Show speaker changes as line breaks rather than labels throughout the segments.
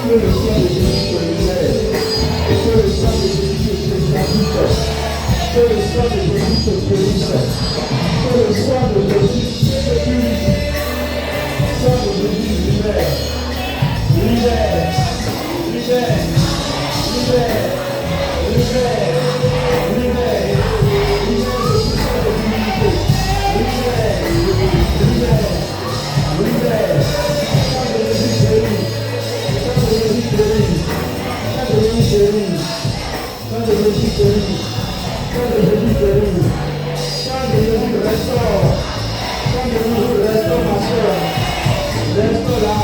Que le sang de Jésus te libère. Que le sang de Jésus te habite. Que le sang de Jésus te guérisse. Que le sang de Jésus te purifie. Le sang de Jésus libère. Libère. Libère. Libère. Libère. Libère. Libère de tout sang de divinité. Libère. Libère. Libère. Le sang de Jésus guérit. Le sang de Jésus guérit. Le sang de Jésus guérit. Le sang de Jésus guérit. Sang de Jésus guérit. Sang de Jésus restaure. Sang de Jésus restaure ma soeur. Restaure-la.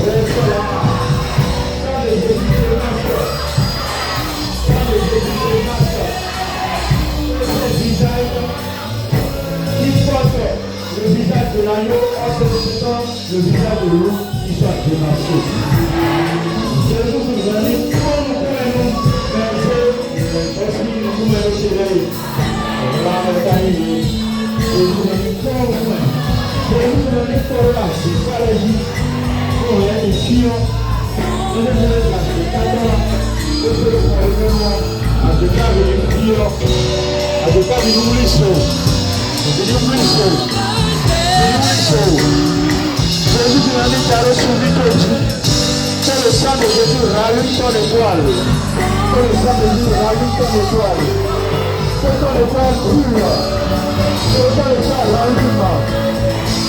Restaure-la. Sang de Jésus te masque. Sang de Jésus te masque. Le visage qui porte le visage de l'agneau en ce temps, le visage de l'eau qui soit démasqué. Jésus vous a dit, quand nous pouvons verser, aussi nous pouvons le soleil. La montagne, Jésus vous a dit, quand nous pouvons. Jésus vous a dit, pour la psychologie, pour les filles, nous devons les accepter, nous devons les faire, à ce cas de les filles, à ce cas de l'oublisson, de l'oublisson, de l'oublisson. Jésus vous a dit, tu as reçu l'autorité. Que le sang de Jésus rallume ton étoile. Que le sang de Jésus rallume ton étoile. Que ton étoile brûle. Que ton étoile rallume.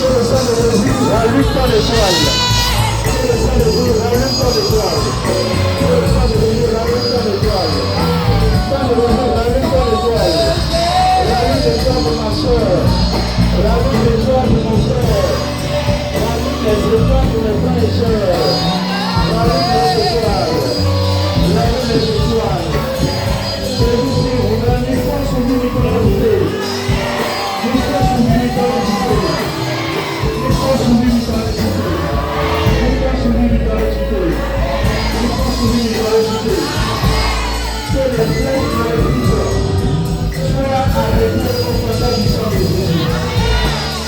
Que le sang de Jésus rallume ton étoile. Que le sang de Jésus rallume ton étoile. Que le sang de Jésus rallume ton étoile. Que le sang de Jésus rallume ton étoile. Rallume l'étoile de ma soeur. Rallume l'étoile de mon frère. Rallume les étoiles de mes frères et sœurs. Rallume les étoiles. Rallume les étoiles. Jésus dit, vous avez une force sur l'unicolosité. Une force sur l'unicolosité. Une force sur l'unicolosité. Une force sur l'unicolosité. Une force sur l'unicolosité. Que les flèches de l'Église soient arrêtées au contact du sang de Jésus.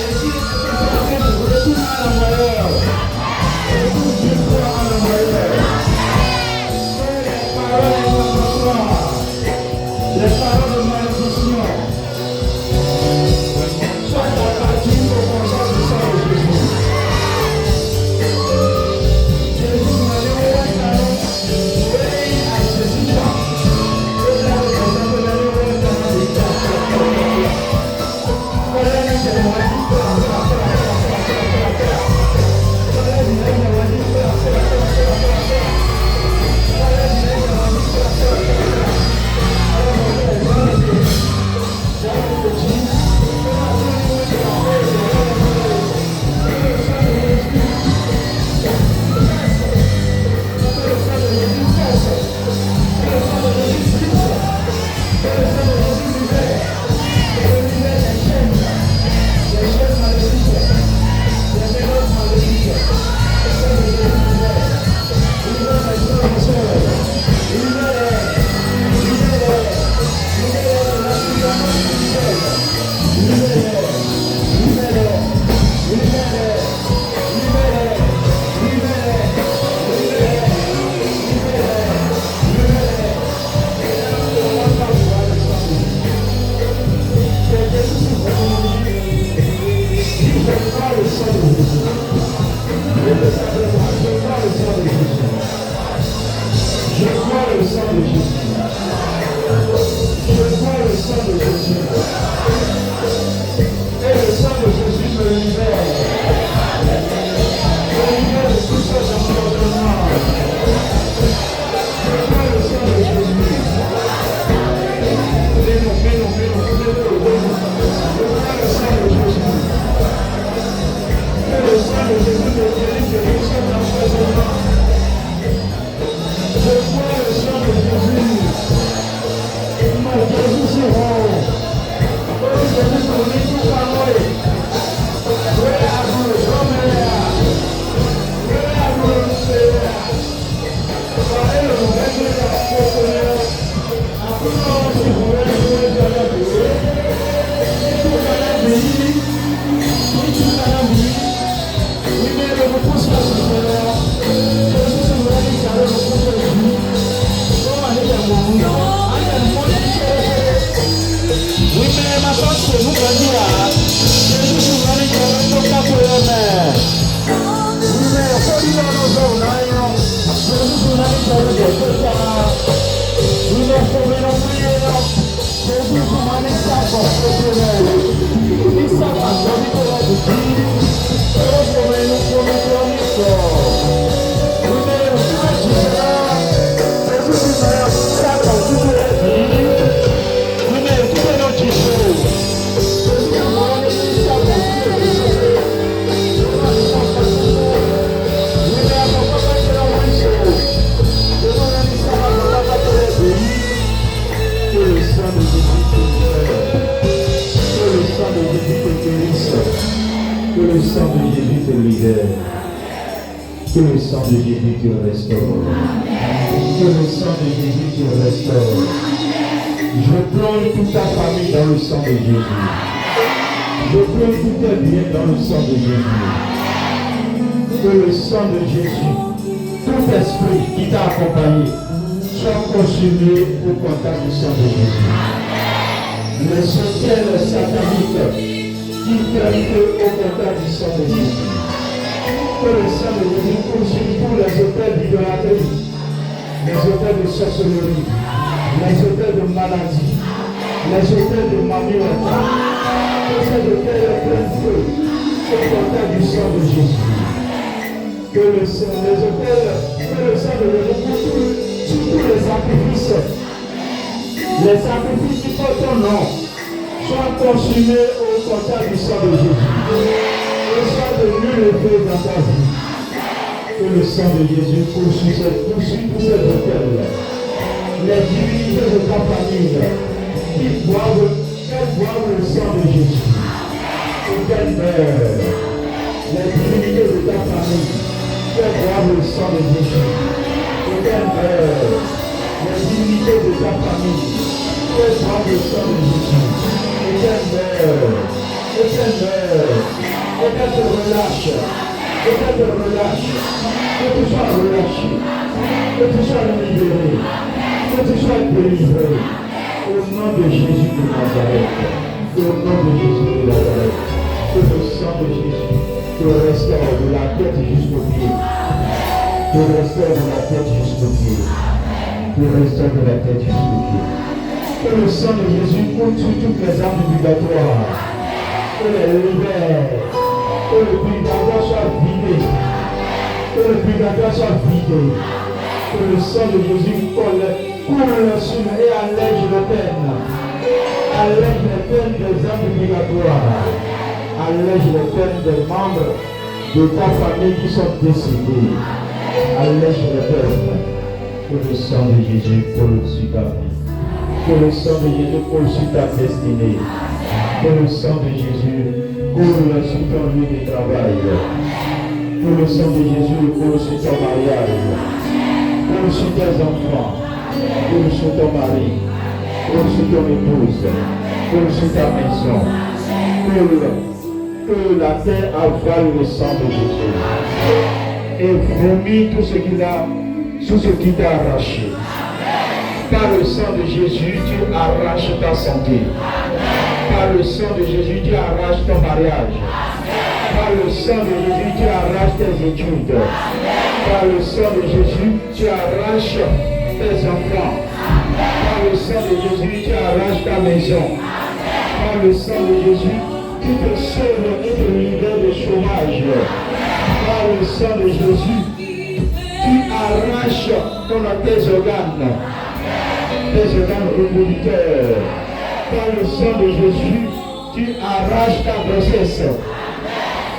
Et si vous retournez à la meilleure, Dieu croit en la meilleure. Les paroles de malédiction soient abattues au contact du sang de Jésus. Jésus m'a dit, oui, à Jésus. Et là, le président de la République Jésus libère. Que le sang de Jésus te restaure. Que le sang de Jésus te restaure. Je plonge toute ta famille dans le sang de Jésus. Je plonge tous tes biens dans le sang de Jésus. Que le sang de Jésus, tout esprit qui t'a accompagné, soit consumé au contact du sang de Jésus. Les hôtels sataniques qui traitent au contact du sang de Jésus. Que le sang de Jésus consume tous les hôtels d'idolâtrie, les hôtels de sorcellerie, les hôtels de maladie, les hôtels de mamie-hôtels, tous ces hôtels plein de feu au contact du sang de Jésus. Que le sang, les hôtels, que le sang de Jésus sur tous les sacrifices qui portent ton nom, soient consumés au contact du sang de Jésus. Et soient devenus le feu dans ta vie. Que le sang de Jésus poursuit tous ces hôtels. Les divinités de ta famille qui boivent le sang de Jésus. Et qu'elles meurent. Les divinités de ta famille qui boivent le sang de Jésus. Et qu'elles meurent. Les divinités de ta famille qui boivent le sang de Jésus. Et qu'elles meurent. Et qu'elles meurent. Et qu'elles te relâchent. Et qu'elles te relâchent. Que tu sois relâché. Que tu sois libéré. Que tu sois délivré. Au nom de Jésus de Nazareth. Au nom de Jésus de Nazareth. Que le sang de Jésus te restaure de la tête jusqu'au pied. Te restaure de la tête jusqu'au pied. Te restaure de la tête jusqu'au pied. Que le sang de Jésus coule sur toutes les armes obligatoires. Que les libère. Que le purgatoire soit vidé. Que le purgatoire soit vidé. Que le sang de Jésus coule sur et allège les peines. Allège les peines des âmes obligatoires. Allège les peines des membres de ta famille qui sont décédés. Allège les peines. Que le sang de Jésus coule sur ta vie. Que le sang de Jésus coule sur ta destinée. Que le sang de Jésus coule sur ton lieu de travail. Que le sang de Jésus coule sur ton mariage. Coule sur tes enfants. Coule sur ton mari. Coule sur ton épouse. Coule sur ta maison. Que la terre avale le sang de Jésus. Et vomit tout ce qui t'a arraché. Par le sang de Jésus, tu arraches ta santé. Par le sang de Jésus, tu arraches ton mariage. Par le sang de Jésus, tu arraches tes études. Par le sang de Jésus, tu arraches tes enfants. Par le sang de Jésus, tu arraches ta maison. Par le sang de Jésus, tu te sauves et te libères du chômage. Par le sang de Jésus, tu arraches tes organes reproducteurs. Par le sang de Jésus, tu arraches ta grossesse.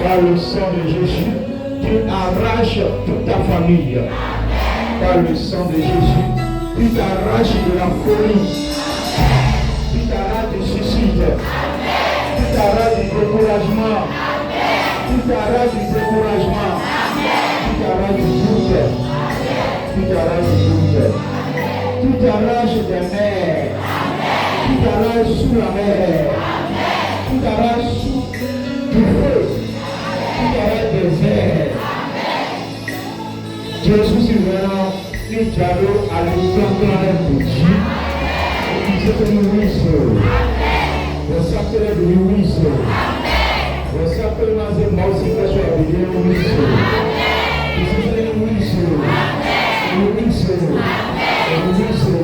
Par le sang de Jésus, tu arraches toute ta famille. Par le sang de Jésus, tu t'arraches de la folie. Tu t'arraches du suicide. Tu t'arraches du découragement. Tu t'arraches du découragement. Tu t'arraches du doute. Tu t'arraches du doute. Tu t'arraches des mers. Tu t'arraches sous la mer. Tu t'arraches sous du feu. Tu t'arraches des airs. Jésus est vraiment un dialogue à l'intérieur de Dieu. Il disait que nous wissons. Le sacré de nous wissons. Le sacré de nous wissons. Il disait que nous wissons. Nous wissons. Nous wissons.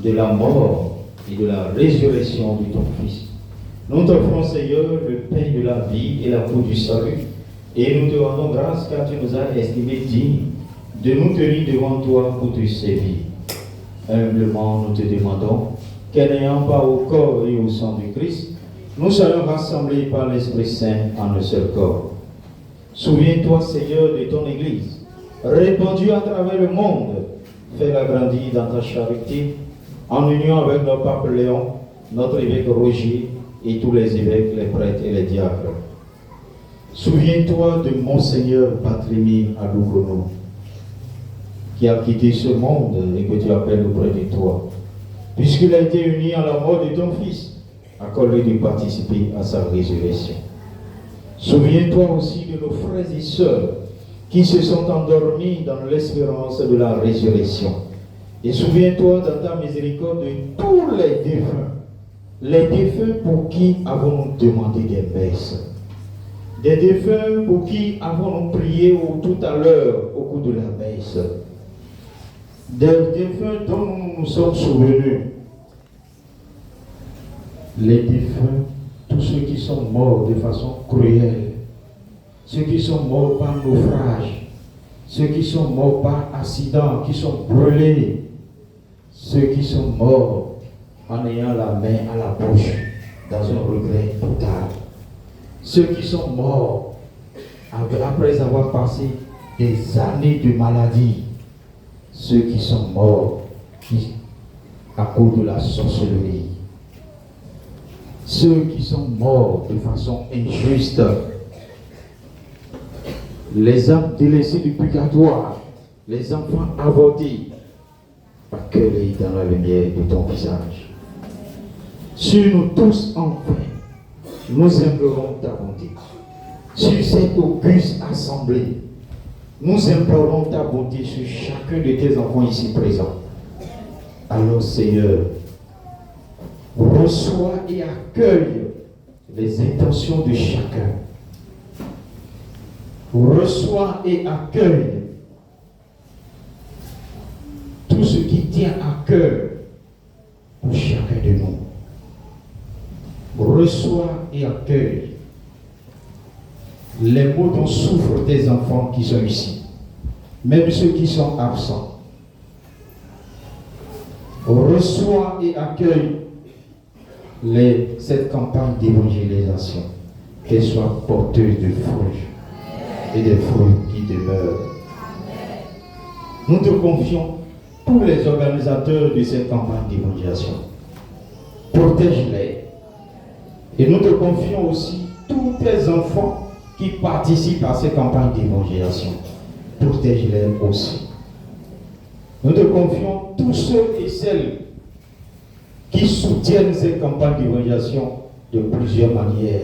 De la mort et de la résurrection de ton Fils. Nous t'offrons, Seigneur, le pain de la vie et la coupe du salut, et nous te rendons grâce car tu nous as estimés dignes de nous tenir devant toi pour te servir. Humblement, nous te demandons qu'en n'ayant pas au corps et au sang du Christ, nous soyons rassemblés par l'Esprit Saint en un seul corps. Souviens-toi, Seigneur, de ton Église, répandue à travers le monde. Fais-la grandir dans ta charité, en union avec notre pape Léon, notre évêque Roger et tous les évêques, les prêtres et les diacres. Souviens-toi de Monseigneur Barthélemy Aloukono, qui a quitté ce monde et que tu appelles auprès de toi. Puisqu'il a été uni à la mort de ton Fils, accorde-lui de participer à sa résurrection. Souviens-toi aussi de nos frères et sœurs qui se sont endormis dans l'espérance de la résurrection. Et souviens-toi dans ta miséricorde de tous les défunts pour qui avons-nous demandé des messes, des défunts pour qui avons-nous prié tout à l'heure au cours de la messe, des défunts dont nous nous sommes souvenus, les défunts, tous ceux qui sont morts de façon cruelle, ceux qui sont morts par naufrage, ceux qui sont morts par accident, qui sont brûlés, ceux qui sont morts en ayant la main à la bouche dans un regret total, ceux qui sont morts après avoir passé des années de maladie, ceux qui sont morts à cause de la sorcellerie, ceux qui sont morts de façon injuste, les âmes délaissées du purgatoire, les enfants avortés, accueille dans la lumière de ton visage. Sur nous tous enfin, nous implorons ta bonté. Sur cette auguste assemblée, nous implorons ta bonté sur chacun de tes enfants ici présents. Alors Seigneur, reçois et accueille les intentions de chacun. Reçois et accueille tout ce qui tient à cœur pour chacun de nous. Reçois et accueille les maux dont souffrent tes enfants qui sont ici, même ceux qui sont absents. Reçois et accueille cette campagne d'évangélisation, qu'elle soit porteuse de fruits et des fruits qui demeurent. Nous te confions tous les organisateurs de cette campagne d'évangélisation. Protège-les. Et nous te confions aussi tous tes enfants qui participent à cette campagne d'évangélisation. Protège-les aussi. Nous te confions tous ceux et celles qui soutiennent cette campagne d'évangélisation de plusieurs manières,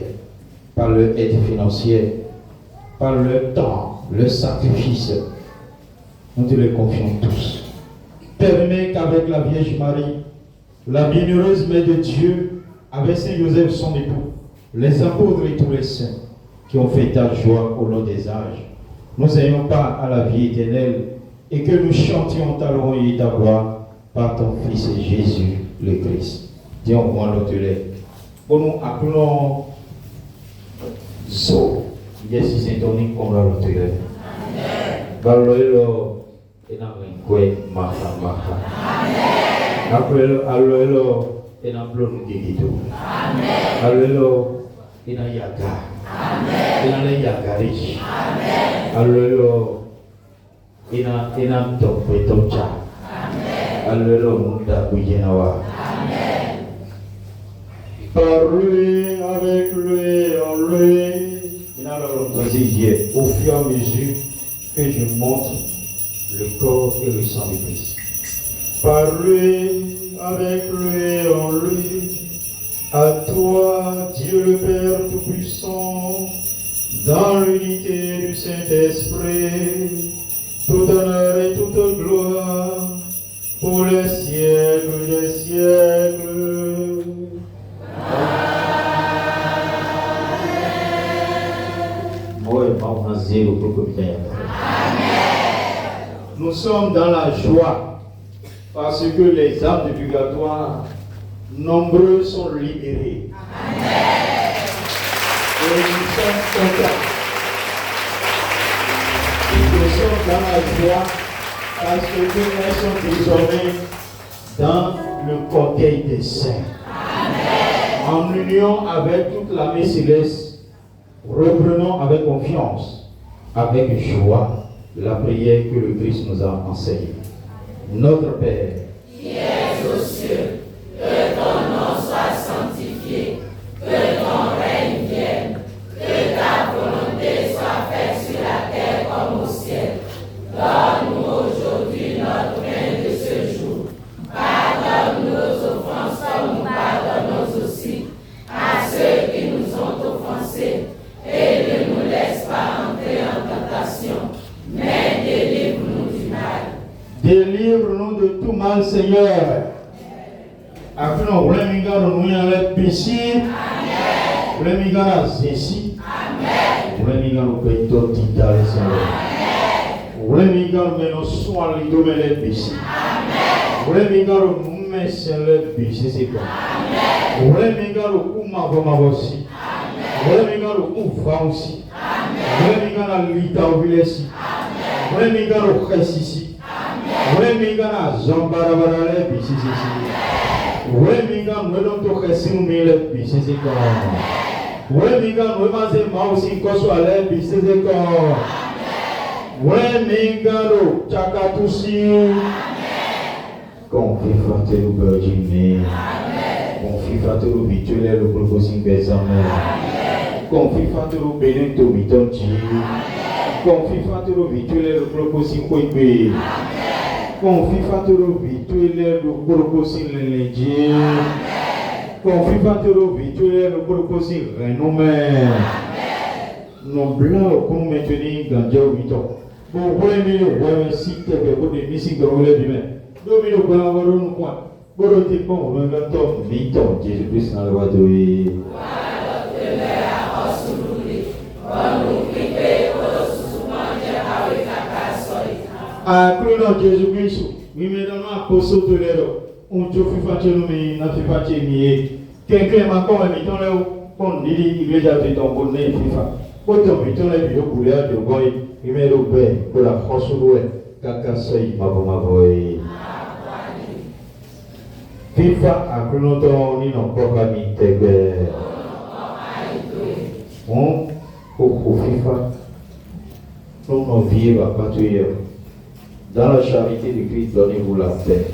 par leur aide financière, par leur temps, leur sacrifice. Nous te les confions tous. Permets qu'avec la Vierge Marie, la bienheureuse Mère de Dieu, avec Saint Joseph son époux, les apôtres et tous les saints qui ont fait ta joie au long des âges, nous ayons part à la vie éternelle et que nous chantions ta louange et ta gloire par ton Fils Jésus le Christ. Disons-moi notre lait. Pour nous appelons Zo. Yes, c'est tonique comme la notre lait. Balolo enangwe maha maha. Amen. Alelo enamblon gigito. Amen. Alelo inayaga. Amen. Inale yagari. Amen. Alelo inam tokwe tocha. Amen. Alelo munda kuyenawa. Amen. Parlez avec lui en lui. Inalo toziye. Au fur et à mesure que je monte le corps et le sang de Christ. Parlez avec lui en lui. À toi, Dieu le Père Tout-Puissant, dans l'unité du Saint-Esprit, tout honneur et toute gloire pour les siècles des siècles. Nous sommes dans la joie parce que les âmes du purgatoire nombreux sont libérés. Amen. Et nous sommes contents. Nous sommes dans la joie parce que nous sommes désormais dans le cortège des saints. Amen. En union avec toute l'armée céleste, reprenons avec confiance, avec joie, la prière que le Christ nous a enseignée. Notre Père, qui es aux cieux, que ton nom soit sanctifié, que ton règne vienne, que ta volonté soit faite sur la terre comme au ciel. Donne-nous aujourd'hui notre pain de ce jour. Pardonne nos offenses comme nous pardonnons aussi à ceux qui nous ont offensés. Et ne nous laisse pas entrer en tentation, mais délivre-nous du mal. Délivre-nous de tout mal, Seigneur. Après, nous voulons nous aller ici. Nous voulons nous aller ici. Nous voulons nous aller Seigneur. Nous voulons nous aller soin de nous ici. Nous voulons nous aller ici. Nous voulons nous aller aussi. Nous voulons nous aller aussi. Nous voulons nous aller ici. Nous voulons nous aller ici. Wemingana zombarabara bisisi. Wemingana mweloto khesimu mile bisisi ko. Wemingana wemaze mausi koso ale bisisi ko. Wemingana chakatusi. Confie fatelo berjime. Confie fatelo bitule le proposin bezame. Confie fatelo benito mitonji. Confie fatelo bitule le proposin koibe. Confie fatelo vitule le proposin lenje. Confie fatelo vitule le proposin renommé. Nos blancs comme maintenir ganja au miton. Bon, vous voyez, vous si tu as des missing dans le bimé. Domino pour avoir un coin. Pour le type, on va mettre miton. Jésus-Christ dans le roi de a cru Jésus-Christ, mais maintenant à poser de l'eau, on te fait faire nous, n'a fait pas nier. Quelqu'un m'a encore mis dans l'eau, on dit il est déjà fait ton bonnet, FIFA. Autant mis dans les vidéos pour les de boy, il met le bain pour la force de l'eau, caca soy, ma boy. FIFA a cru longtemps, ni non pas mis tes on, au FIFA, nous nos vies va pas tuer. Dans la charité de Christ, donnez-vous la paix.